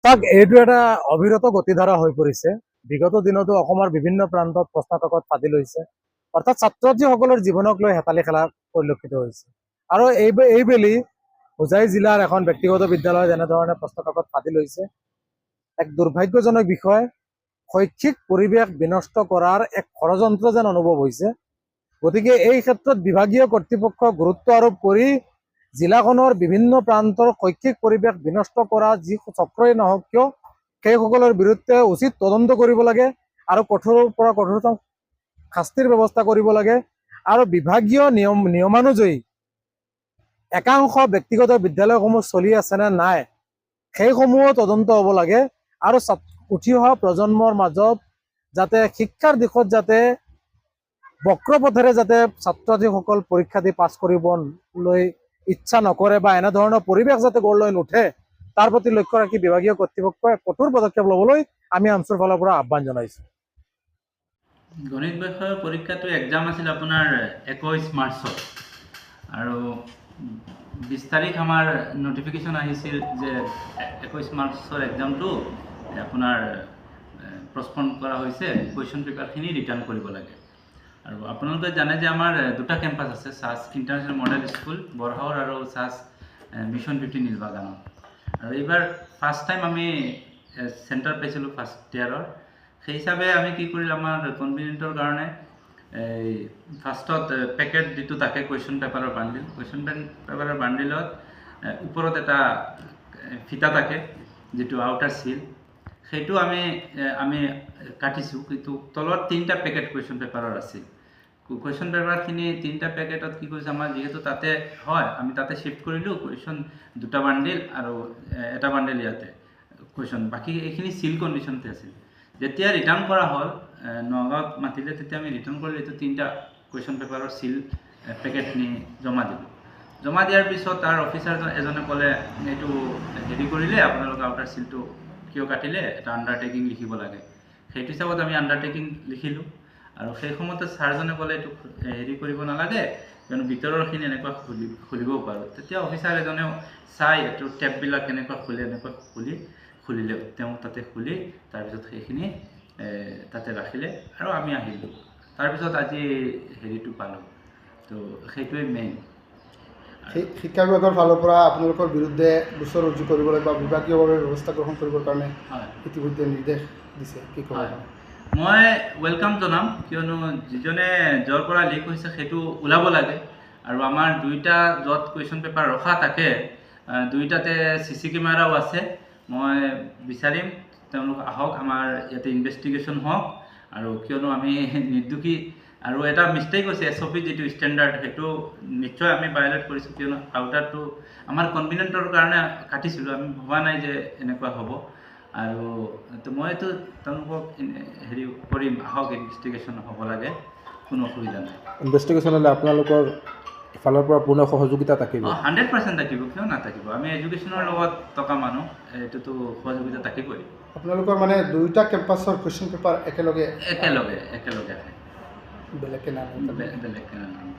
তাক এইটো এটা অবিৰত গতিধাৰা হৈ পৰিছে। বিগত দিনতো অসমৰ বিভিন্ন প্ৰান্তত প্ৰশ্নকাকত ফাদিল হৈছে, অৰ্থাৎ ছাত্ৰ ছাত্ৰীসকলৰ জীৱনক লৈ হেতালি খেলা পৰিলক্ষিত হৈছে। আৰু এইবেলি হোজাই জিলাৰ এখন ব্যক্তিগত বিদ্যালয়ত এনেধৰণে প্ৰশ্নকাকত ফাদিল হৈছে। এক দুৰ্ভাগ্যজনক বিষয়, শৈক্ষিক পৰিৱেশ বিনষ্ট কৰাৰ এক ষড়যন্ত্ৰ যেন অনুভৱ হৈছে। গতিকে এই ক্ষেত্ৰত বিভাগীয় কৰ্তৃপক্ষক গুৰুত্ব আৰোপ কৰি জিলাখনৰ বিভিন্ন প্ৰান্তৰ শৈক্ষিক পৰিৱেশ বিনষ্ট কৰা যি চক্ৰই নহওক কিয় সেইসকলৰ বিৰুদ্ধে উচিত তদন্ত কৰিব লাগে আৰু কঠোৰৰ পৰা কঠোৰতম শাস্তিৰ ব্যৱস্থা কৰিব লাগে। আৰু বিভাগীয় নিয়মানুযায়ী একাংশ ব্যক্তিগত বিদ্যালয়সমূহ চলি আছে নে নাই সেইসমূহো তদন্ত হ'ব লাগে। আৰু উঠি অহা প্ৰজন্মৰ মাজত যাতে শিক্ষাৰ দিশত যাতে বক্ৰপথেৰে যাতে ছাত্ৰ ছাত্ৰীসকল পৰীক্ষা দি পাছ কৰিবলৈ ইচ্ছা নকৰে বা এনেধৰণৰ পৰিৱেশ যাতে গঢ় লৈ নুঠে তাৰ প্ৰতি লক্ষ্য ৰাখি বিভাগীয় কৰ্তৃপক্ষই কঠোৰ পদক্ষেপ ল'বলৈ আমি আমচুৰ ফালৰ পৰা আহ্বান জনাইছোঁ। গণিত বিষয়ৰ পৰীক্ষাটো এক্সাম আছিল আপোনাৰ 21 মাৰ্চত আৰু 20 তাৰিখ আমাৰ নটিফিকেশ্যন আহিছিল যে 21 মাৰ্চৰ এক্সামটো আপোনাৰ পষ্টপন কৰা হৈছে, কুৱেশ্যন পেপাৰখিনি ৰিটাৰ্ণ কৰিব লাগে। আৰু আপোনালোকে জানে যে আমাৰ দুটা কেম্পাছ আছে, চাচ ইণ্টাৰনেশ্যনেল মডেল স্কুল বৰহাউৰ আৰু চাচ মিছন 50 নীলবাগানত। আৰু এইবাৰ ফাৰ্ষ্ট টাইম আমি চেণ্টাৰ পাইছিলোঁ ফাৰ্ষ্ট ইয়াৰৰ। সেই হিচাপে আমি কি কৰিলোঁ, আমাৰ কনভিনিয়েণ্টৰ কাৰণে এই ফাৰ্ষ্টত পেকেট যিটো থাকে কুৱেশ্যন পেপাৰৰ বান্ডিল, কুৱেশ্যন পেপাৰৰ বান্ডিলত ওপৰত এটা ফিটা থাকে যিটো আউটাৰ চিল, সেইটো আমি কাটিছোঁ। কিন্তু তলত 3টা পেকেট কুৱেশ্যন পেপাৰৰ আছিল। কুৱেশ্যন পেপাৰখিনি 3টা পেকেটত কি কৰিছে, আমাৰ যিহেতু তাতে হয় আমি তাতে শ্বিফ্ট কৰিলোঁ কুৱেশ্যন 2টা বান্ডিল আৰু এটা বান্ডিল ইয়াতে কুৱেশ্যন, বাকী এইখিনি চিল কণ্ডিশ্যনতে আছিল। যেতিয়া ৰিটাৰ্ণ কৰা হ'ল নগাঁৱত মাতিলে তেতিয়া আমি ৰিটাৰ্ণ কৰিলোঁ, এইটো 3টা কুৱেশ্যন পেপাৰৰ চিল পেকেটখিনি জমা দিলোঁ। জমা দিয়াৰ পিছত তাৰ অফিচাৰ এজনে ক'লে এইটো হেৰি কৰিলে আপোনালোকে আউটাৰ চিলটো কিয় কাটিলে, এটা আণ্ডাৰটেকিং লিখিব লাগে। সেইটো হিচাপত আমি আণ্ডাৰটেকিং লিখিলোঁ। আৰু সেই সময়তে ছাৰজনে ক'লে এইটো হেৰি কৰিব নালাগে কিয়নো ভিতৰৰখিনি এনেকুৱা খুলিবও পাৰোঁ। তেতিয়া অফিচাৰ এজনেও চাই এইটো টেপবিলাক কেনেকুৱা খুলে, এনেকুৱা খুলিলে তেওঁ তাতে খুলি তাৰপিছত সেইখিনি তাতে ৰাখিলে আৰু আমি আহিলোঁ। তাৰপিছত আজি হেৰিটো পালোঁ। তো সেইটোৱে মেইন। শিক্ষা বিভাগৰ ফালৰ পৰা আপোনালোকৰ বিৰুদ্ধে গোচৰ ৰুজু কৰিবলৈ বা বিভাগীয়ভাৱে ব্যৱস্থা গ্ৰহণ কৰিবৰ কাৰণে ইতিমধ্যে নিৰ্দেশ দিছে, কি ক'ব? মই ৱেলকাম জনাম, কিয়নো যিজনে য'ৰ পৰা লিক হৈছে সেইটো ওলাব লাগে। আৰু আমাৰ 2টা য'ত কুৱেশ্যন পেপাৰ ৰখা থাকে 2টাতে CC কেমেৰাও আছে। মই বিচাৰিম তেওঁলোক আহক, আমাৰ ইয়াতে ইনভেষ্টিগেশ্যন হওক। আৰু কিয়নো আমি নিৰ্দোষী, আৰু এটা মিষ্টেক হৈছে SOP যিটো ষ্টেণ্ডাৰ্ড সেইটো নিশ্চয় আমি ভায়োলেট কৰিছোঁ, কিয়নো আউটাৰটো আমাৰ কনভিনিয়েণ্টৰ কাৰণে কাটিছিলোঁ, আমি ভবা নাই যে এনেকুৱা হ'ব। আৰু মইতো তেওঁলোকক হেৰি কৰিম, আহক ইনভেষ্টিগেশ্যন হ'ব লাগে, কোনো অসুবিধা নাই। ইনভেষ্টিগেশ্যন হ'লে আপোনালোকৰ ফালৰ পৰা পূৰ্ণ সহযোগিতা থাকিব? 100% থাকিব, কিয় নাথাকিব। আমি এডুকেশ্যনৰ লগত থকা মানুহ, এইটোতো সহযোগিতা থাকিবই। আপোনালোকৰ মানে 2টা কেম্পাছৰ কুৱেশ্যন পেপাৰ একেলগে আহে, বেলেগকৈ নানে? বেলেগকৈ নানে।